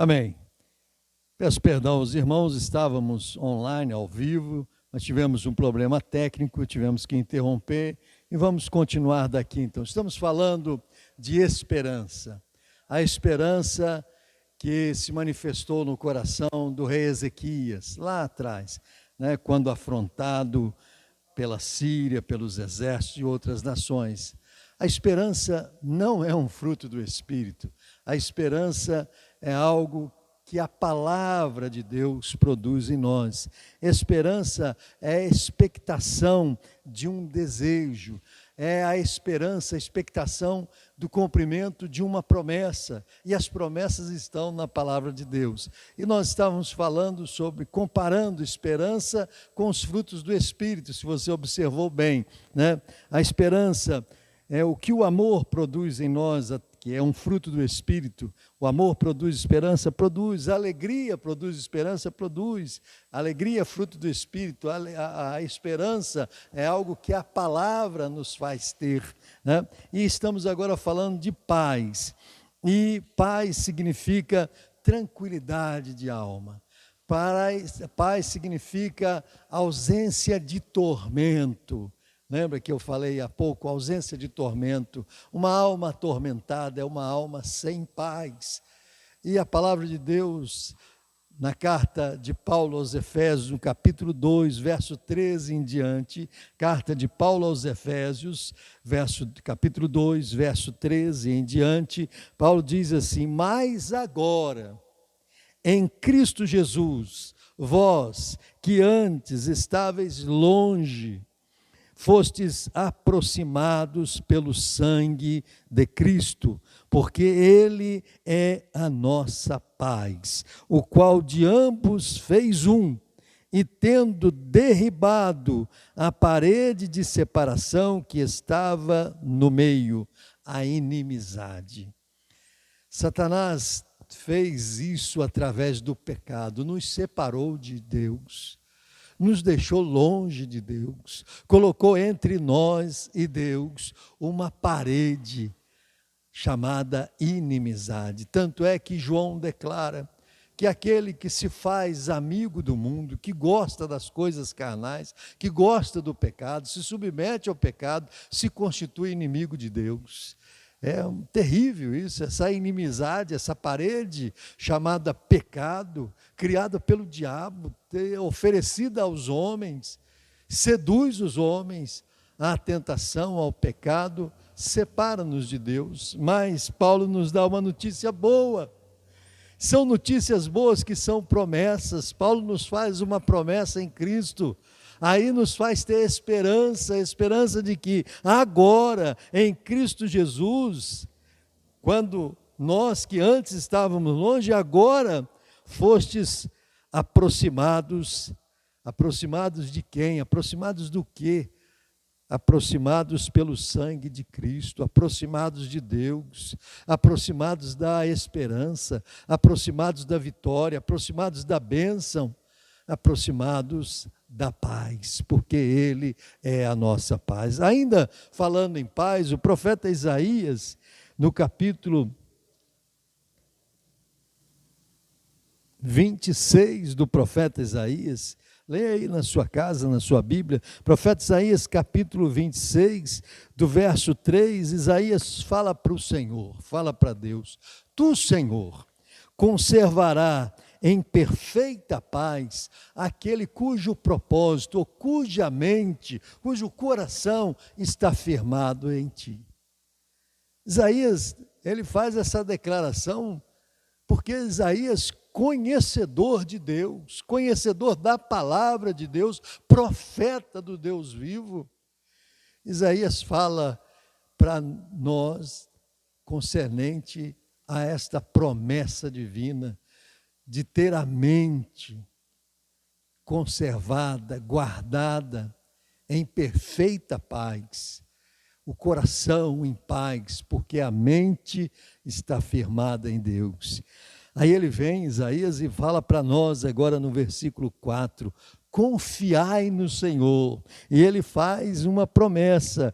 Amém. Peço perdão aos irmãos, estávamos online, ao vivo, mas tivemos um problema técnico, tivemos que interromper e vamos continuar daqui. Então, estamos falando de esperança. A esperança que se manifestou no coração do rei Ezequias, lá atrás, quando afrontado pela Síria, pelos exércitos de outras nações. A esperança não é um fruto do Espírito. A esperança é algo que a palavra de Deus produz em nós. Esperança é a expectação de um desejo, é a esperança, a expectação do cumprimento de uma promessa, e as promessas estão na palavra de Deus. E nós estávamos falando comparando esperança com os frutos do Espírito, se você observou bem, A esperança é o que o amor produz em nós, que é um fruto do Espírito. O amor produz esperança, produz. A alegria produz esperança, produz. A alegria é fruto do Espírito. A esperança é algo que a palavra nos faz ter. E estamos agora falando de paz. E paz significa tranquilidade de alma. Paz significa ausência de tormento. Lembra que eu falei há pouco, ausência de tormento. Uma alma atormentada é uma alma sem paz. E a palavra de Deus, na carta de Paulo aos Efésios, no capítulo 2, verso 13 em diante, carta de Paulo aos Efésios, capítulo 2, verso 13 em diante, Paulo diz assim: mas agora, em Cristo Jesus, vós que antes estáveis longe, fostes aproximados pelo sangue de Cristo, porque Ele é a nossa paz, o qual de ambos fez um, e tendo derribado a parede de separação que estava no meio, a inimizade. Satanás fez isso através do pecado, nos separou de Deus, nos deixou longe de Deus, colocou entre nós e Deus uma parede chamada inimizade. Tanto é que João declara que aquele que se faz amigo do mundo, que gosta das coisas carnais, que gosta do pecado, se submete ao pecado, se constitui inimigo de Deus. É terrível isso, essa inimizade, essa parede chamada pecado, criada pelo diabo, oferecida aos homens, seduz os homens à tentação, ao pecado, separa-nos de Deus. Mas Paulo nos dá uma notícia boa. São notícias boas que são promessas. Paulo nos faz uma promessa em Cristo. Aí nos faz ter esperança, a esperança de que agora, em Cristo Jesus, quando nós que antes estávamos longe, agora fostes aproximados. Aproximados de quem? Aproximados do quê? Aproximados pelo sangue de Cristo, aproximados de Deus, aproximados da esperança, aproximados da vitória, aproximados da bênção, aproximados da paz, porque Ele é a nossa paz. Ainda falando em paz, o profeta Isaías, no capítulo 26 do profeta Isaías, leia aí na sua casa, na sua Bíblia, profeta Isaías capítulo 26, do verso 3, Isaías fala para o Senhor, fala para Deus: Tu, Senhor, conservará em perfeita paz aquele cujo propósito, ou cuja mente, cujo coração está firmado em ti. Isaías, ele faz essa declaração porque Isaías, conhecedor de Deus, conhecedor da palavra de Deus, profeta do Deus vivo, Isaías fala para nós concernente a esta promessa divina de ter a mente conservada, guardada em perfeita paz, o coração em paz, porque a mente está firmada em Deus. Aí ele vem, Isaías, e fala para nós agora no versículo 4, confiai no Senhor, e ele faz uma promessa: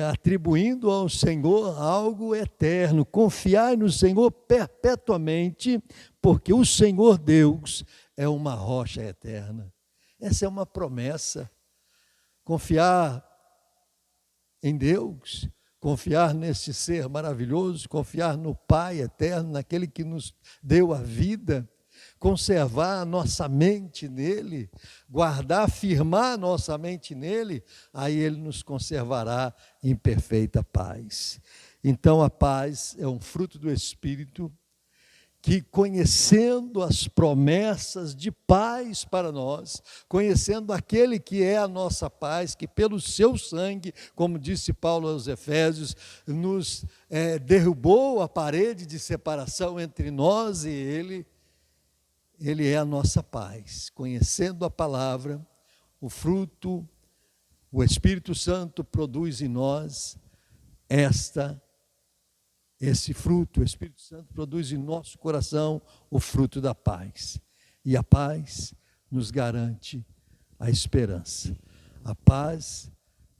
atribuindo ao Senhor algo eterno. Confiai no Senhor perpetuamente, porque o Senhor Deus é uma rocha eterna. Essa é uma promessa. Confiar em Deus, confiar nesse ser maravilhoso, confiar no Pai eterno, naquele que nos deu a vida, conservar a nossa mente nele, guardar, firmar a nossa mente nele, aí ele nos conservará em perfeita paz. Então a paz é um fruto do Espírito, que conhecendo as promessas de paz para nós, conhecendo aquele que é a nossa paz, que pelo seu sangue, como disse Paulo aos Efésios, nos derrubou a parede de separação entre nós e ele é a nossa paz. Conhecendo a palavra, o fruto, o Espírito Santo produz em nós esse fruto. O Espírito Santo produz em nosso coração o fruto da paz. E a paz nos garante a esperança. A paz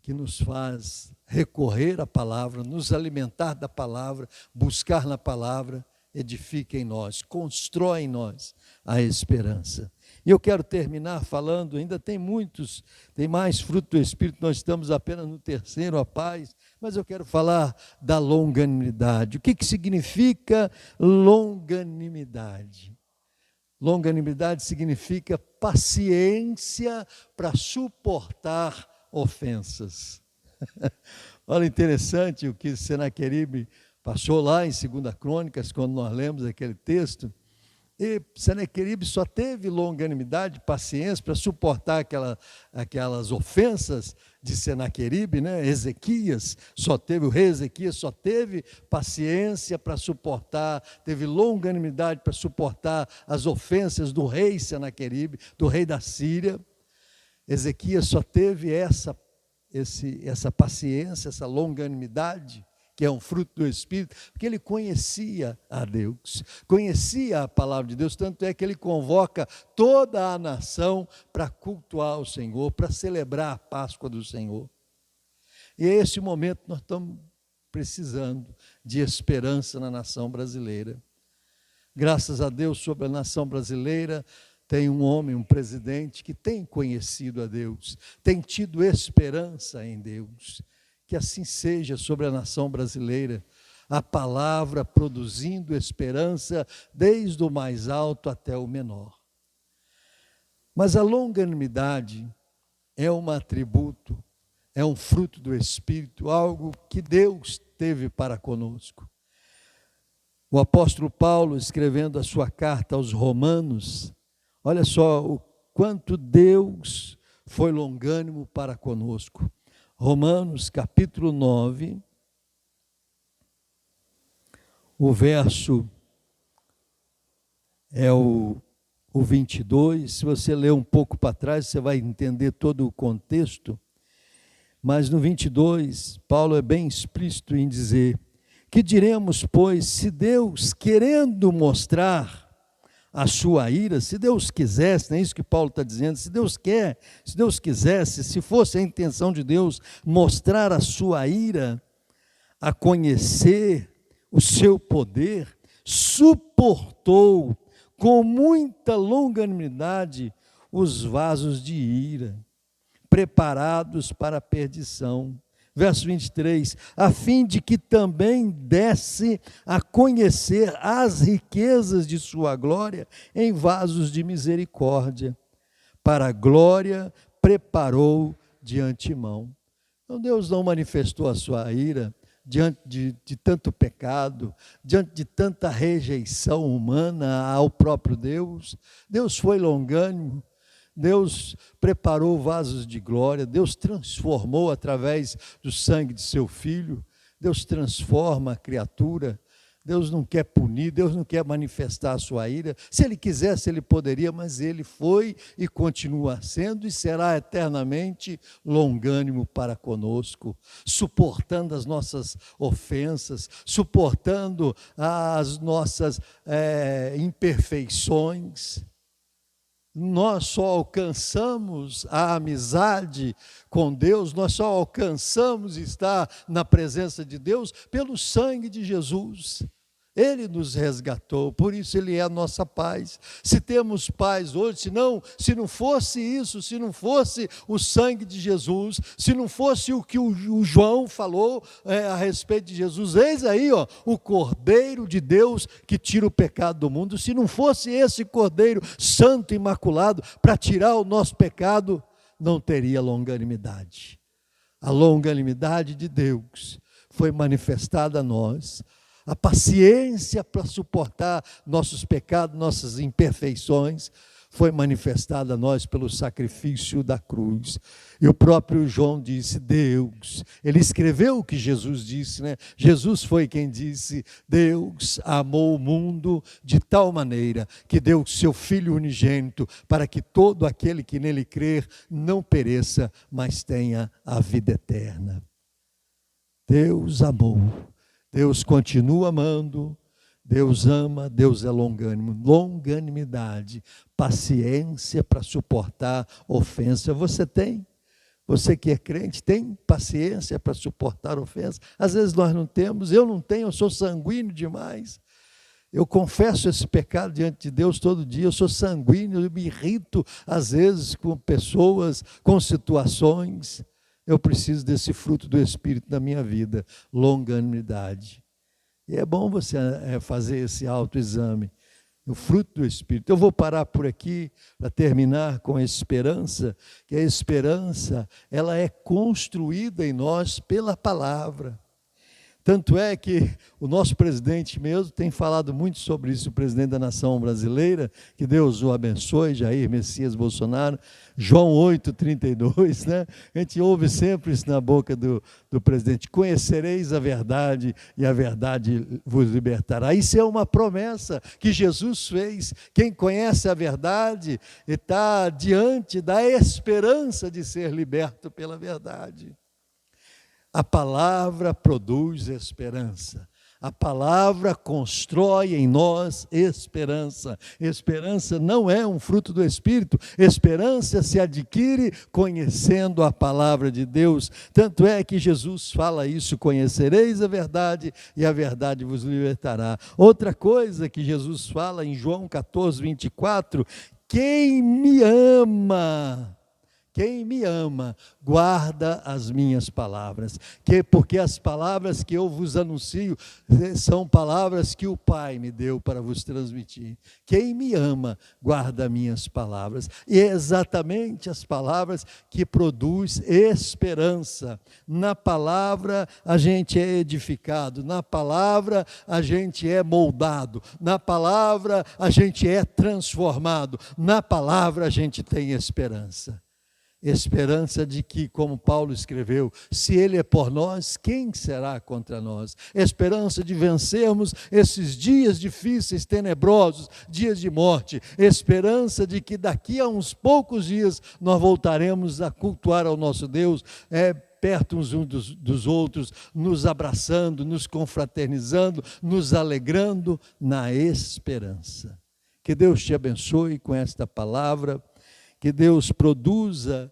que nos faz recorrer à palavra, nos alimentar da palavra, buscar na palavra, edifica em nós, constrói em nós a esperança. E eu quero terminar falando, ainda tem mais fruto do Espírito, nós estamos apenas no terceiro, a paz, mas eu quero falar da longanimidade. O que significa longanimidade? Longanimidade significa paciência para suportar ofensas. Olha, interessante o que Senaqueribe passou lá em 2 Crônicas, quando nós lemos aquele texto, e Senaqueribe só teve longanimidade, paciência para suportar aquelas ofensas de Senaqueribe, né? O rei Ezequias só teve paciência para suportar, teve longanimidade para suportar as ofensas do rei Senaqueribe, do rei da Síria. Ezequias só teve essa paciência, essa longanimidade, que é um fruto do Espírito, porque ele conhecia a Deus, conhecia a palavra de Deus, tanto é que ele convoca toda a nação para cultuar o Senhor, para celebrar a Páscoa do Senhor. E é esse momento que nós estamos precisando de esperança na nação brasileira. Graças a Deus, sobre a nação brasileira, tem um homem, um presidente, que tem conhecido a Deus, tem tido esperança em Deus. Que assim seja sobre a nação brasileira, a palavra produzindo esperança desde o mais alto até o menor. Mas a longanimidade é um atributo, é um fruto do Espírito, algo que Deus teve para conosco. O apóstolo Paulo, escrevendo a sua carta aos Romanos, olha só o quanto Deus foi longânimo para conosco. Romanos capítulo 9, o verso é o 22, se você ler um pouco para trás, você vai entender todo o contexto, mas no 22, Paulo é bem explícito em dizer, que diremos, pois, se Deus, querendo mostrar a sua ira, se Deus quisesse, não é isso que Paulo está dizendo, se Deus quisesse, se fosse a intenção de Deus mostrar a sua ira, a conhecer o seu poder, suportou com muita longanimidade os vasos de ira, preparados para a perdição. Verso 23, a fim de que também desse a conhecer as riquezas de sua glória em vasos de misericórdia, para a glória preparou de antemão. Então Deus não manifestou a sua ira diante de tanto pecado, diante de tanta rejeição humana ao próprio Deus. Deus foi longânimo. Deus preparou vasos de glória, Deus transformou através do sangue de seu Filho, Deus transforma a criatura, Deus não quer punir, Deus não quer manifestar a sua ira, se Ele quisesse Ele poderia, mas Ele foi e continua sendo e será eternamente longânimo para conosco, suportando as nossas ofensas, suportando as nossas imperfeições. nós só alcançamos a amizade com Deus, nós só alcançamos estar na presença de Deus pelo sangue de Jesus. Ele nos resgatou, por isso Ele é a nossa paz. Se temos paz hoje, se não fosse isso, se não fosse o sangue de Jesus, se não fosse o que o João falou a respeito de Jesus, eis aí o Cordeiro de Deus que tira o pecado do mundo, se não fosse esse Cordeiro santo e imaculado para tirar o nosso pecado, não teria longanimidade. A longanimidade de Deus foi manifestada a nós, a paciência para suportar nossos pecados, nossas imperfeições, foi manifestada a nós pelo sacrifício da cruz. E o próprio João disse, Deus, ele escreveu o que Jesus disse, né? Jesus foi quem disse, Deus amou o mundo de tal maneira que deu o seu Filho unigênito para que todo aquele que nele crer não pereça, mas tenha a vida eterna. Deus amou. Deus continua amando, Deus ama, Deus é longânimo. Longanimidade, paciência para suportar ofensa. Você tem? Você que é crente, tem paciência para suportar ofensa? Às vezes nós não temos, eu não tenho, eu sou sanguíneo demais. Eu confesso esse pecado diante de Deus todo dia, eu sou sanguíneo, eu me irrito às vezes com pessoas, com situações. Eu preciso desse fruto do Espírito na minha vida, longanimidade. E é bom você fazer esse autoexame, o fruto do Espírito. Eu vou parar por aqui para terminar com a esperança, que a esperança, ela é construída em nós pela palavra. Tanto é que o nosso presidente mesmo tem falado muito sobre isso, o presidente da nação brasileira, que Deus o abençoe, Jair Messias Bolsonaro, João 8,32, né? A gente ouve sempre isso na boca do presidente, conhecereis a verdade e a verdade vos libertará. Isso é uma promessa que Jesus fez. Quem conhece a verdade está diante da esperança de ser liberto pela verdade. A palavra produz esperança. A palavra constrói em nós esperança. Esperança não é um fruto do Espírito. Esperança se adquire conhecendo a palavra de Deus. Tanto é que Jesus fala isso, conhecereis a verdade e a verdade vos libertará. Outra coisa que Jesus fala em João 14, 24, quem me ama guarda as minhas palavras, porque as palavras que eu vos anuncio são palavras que o Pai me deu para vos transmitir. Quem me ama guarda minhas palavras, e é exatamente as palavras que produz esperança. Na palavra a gente é edificado, na palavra a gente é moldado, na palavra a gente é transformado, na palavra a gente tem esperança. Esperança de que, como Paulo escreveu, se Ele é por nós, quem será contra nós? Esperança de vencermos esses dias difíceis, tenebrosos, dias de morte. Esperança de que daqui a uns poucos dias nós voltaremos a cultuar ao nosso Deus, perto uns dos outros, nos abraçando, nos confraternizando, nos alegrando na esperança. Que Deus te abençoe com esta palavra. Que Deus produza,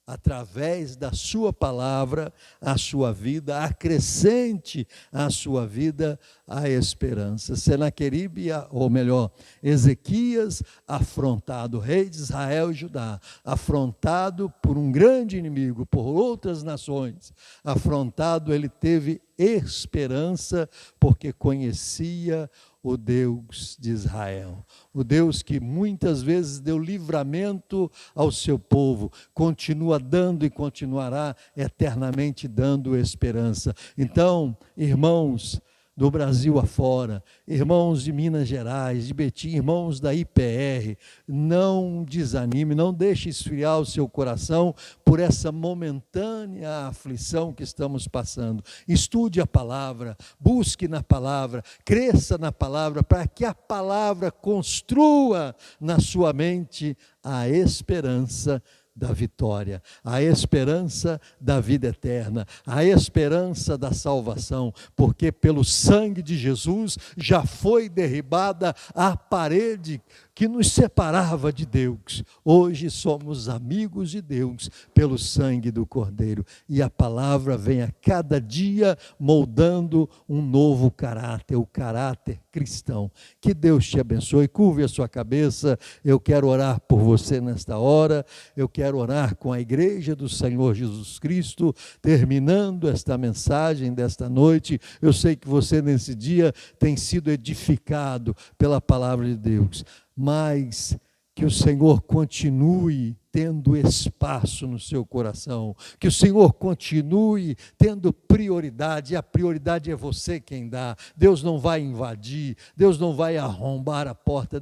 através da sua palavra, a sua vida, acrescente à sua vida a esperança. Senaqueribe, ou melhor, Ezequias, afrontado, rei de Israel e Judá, afrontado por um grande inimigo, por outras nações, afrontado, ele teve esperança, porque conhecia o Deus de Israel, o Deus que muitas vezes deu livramento ao seu povo, continua dando e continuará eternamente dando esperança. Então, irmãos do Brasil afora, irmãos de Minas Gerais, de Betim, irmãos da IPR, não desanime, não deixe esfriar o seu coração por essa momentânea aflição que estamos passando. Estude a palavra, busque na palavra, cresça na palavra, para que a palavra construa na sua mente a esperança da vitória, a esperança da vida eterna, a esperança da salvação, porque pelo sangue de Jesus já foi derribada a parede que nos separava de Deus. Hoje somos amigos de Deus pelo sangue do Cordeiro, e a palavra vem a cada dia moldando um novo caráter, o caráter cristão. Que Deus te abençoe. Curve a sua cabeça. Eu quero orar por você nesta hora. Eu quero orar com a igreja do Senhor Jesus Cristo, terminando esta mensagem desta noite. Eu sei que você nesse dia tem sido edificado pela palavra de Deus, mas que o Senhor continue tendo espaço no seu coração, que o Senhor continue tendo prioridade, e a prioridade é você quem dá. Deus não vai invadir, Deus não vai arrombar a porta.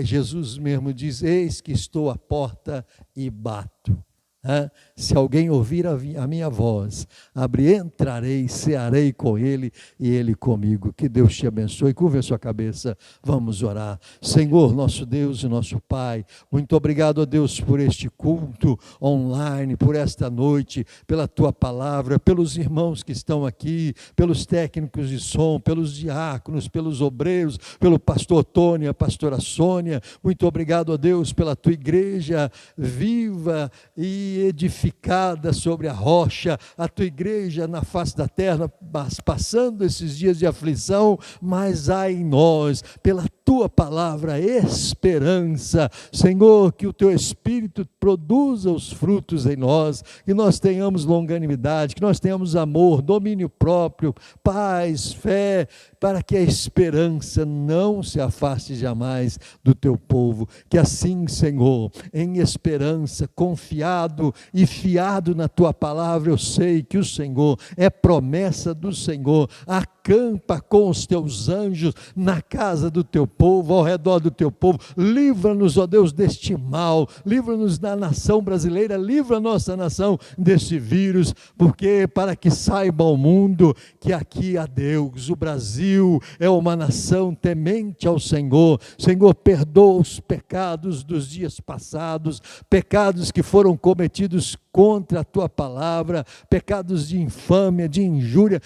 Jesus mesmo diz: eis que estou à porta e bato. Se alguém ouvir a minha voz, entrarei, cearei com ele e ele comigo. Que Deus te abençoe. Curva a sua cabeça, vamos orar. Senhor, nosso Deus e nosso Pai, muito obrigado a Deus por este culto online, por esta noite, pela tua palavra, pelos irmãos que estão aqui, pelos técnicos de som, pelos diáconos, pelos obreiros, pelo pastor Tony, a pastora Sônia. Muito obrigado a Deus pela tua igreja viva e edificada sobre a rocha, a tua igreja na face da terra, passando esses dias de aflição, mas há em nós, pela tua palavra, esperança. Senhor, que o teu Espírito produza os frutos em nós, que nós tenhamos longanimidade, que nós tenhamos amor, domínio próprio, paz, fé, para que a esperança não se afaste jamais do teu povo. Que assim, Senhor, em esperança, confiado e fiado na tua palavra, eu sei que o Senhor é promessa do Senhor. Acampa com os teus anjos na casa do teu povo, ao redor do teu povo. Livra-nos, ó Deus, deste mal, livra-nos da nação brasileira, livra a nossa nação desse vírus, porque para que saiba o mundo que aqui há Deus. O Brasil é uma nação temente ao Senhor. Senhor, perdoa os pecados dos dias passados, pecados que foram cometidos contra a tua palavra, pecados de infâmia, de injúria,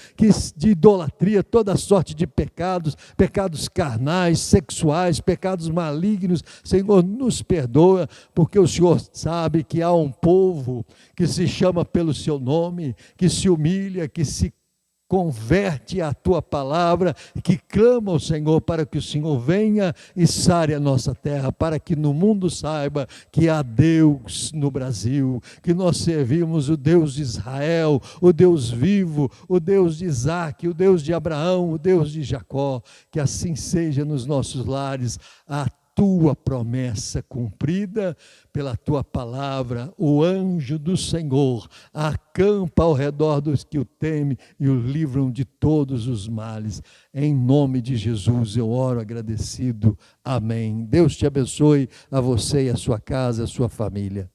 de idolatria, toda sorte de pecados, pecados carnais, sexuais, pecados malignos. Senhor, nos perdoa, porque o Senhor sabe que há um povo que se chama pelo seu nome, que se humilha, que se converte à tua palavra, que clama ao Senhor para que o Senhor venha e sare a nossa terra, para que no mundo saiba que há Deus no Brasil, que nós servimos o Deus de Israel, o Deus vivo, o Deus de Isaac, o Deus de Abraão, o Deus de Jacó. Que assim seja nos nossos lares, a tua promessa cumprida pela tua palavra. O anjo do Senhor acampa ao redor dos que o temem e o livram de todos os males. Em nome de Jesus eu oro agradecido. Amém. Deus te abençoe, a você e a sua casa, a sua família.